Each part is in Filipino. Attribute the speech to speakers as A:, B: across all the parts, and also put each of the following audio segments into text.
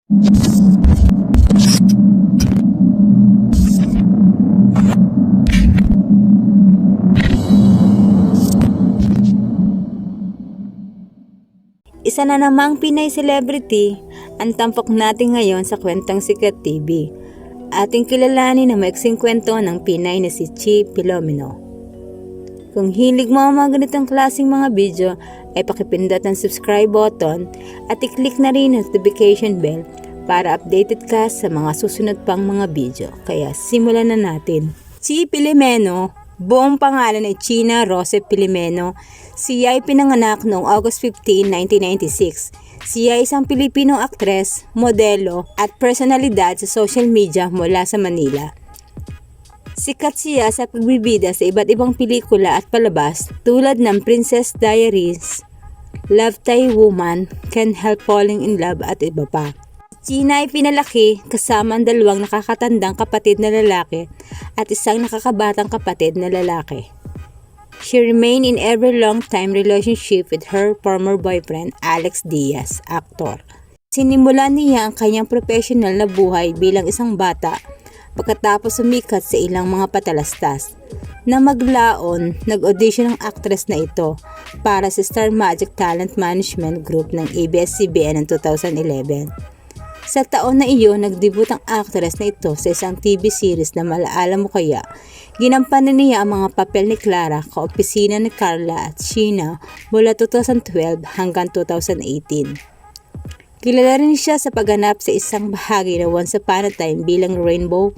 A: Isa na namang Pinay celebrity ang tampok natin ngayon sa Kwentong Sikat TV. Ating kilalanin na maiksing kwento ng Pinay na si Chi Filomeno. Kung hilig mo ang mga ganitong klaseng mga video, ay pakipindot ang subscribe button at i-click na rin ang notification bell para updated ka sa mga susunod pang mga video. Kaya simulan na natin. Chi Filomeno, buong pangalan ay China Rose Filomeno. Siya ay pinanganak noong August 15, 1996. Siya ay isang Pilipinong aktres, modelo at personalidad sa social media mula sa Manila. Sikat siya sa pagbibida sa iba't ibang pelikula at palabas tulad ng Princess Diaries, Love Thai Woman, Can't Help Falling in Love at iba pa. China ay pinalaki kasama ang dalawang nakakatandang kapatid na lalaki at isang nakakabatang kapatid na lalaki. She remained in every long-time relationship with her former boyfriend, Alex Diaz, actor. Sinimulan niya ang kanyang professional na buhay bilang isang bata pagkatapos sumikat sa ilang mga patalastas. Na maglaon, nag-audition ang actress na ito para sa Star Magic Talent Management Group ng ABS-CBN noong 2011. Sa taon na iyon, nagdebut ang actress na ito sa isang TV series na Malaala Mo Kaya. Ginampanan niya ang mga papel ni Clara, kaopisina ni Carla at Sheena mula 2012 hanggang 2018. Kilala rin siya sa pagganap sa isang bahagi na Once Upon a Time bilang Rainbow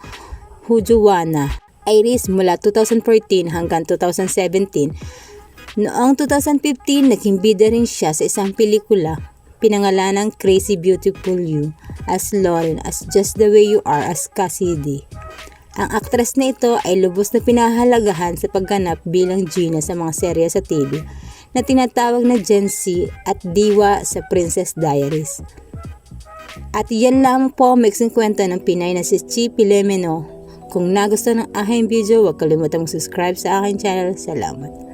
A: Hujuana Iris mula 2014 hanggang 2017. Noong 2015, naging bida rin siya sa isang pelikula pinangalanang Crazy Beautiful You as Lauren as Just the Way You Are as Cassidy. Ang aktres na ito ay lubos na pinahalagahan sa pagganap bilang Gina sa mga serye sa TV na tinatawag na Gen Z at diwa sa Princess Diaries. At yan lang po ang maiksing kwento ng Pinay na si Chi Filomeno. Kung nagustuhan ng aking video, huwag kalimutang subscribe sa aking channel. Salamat.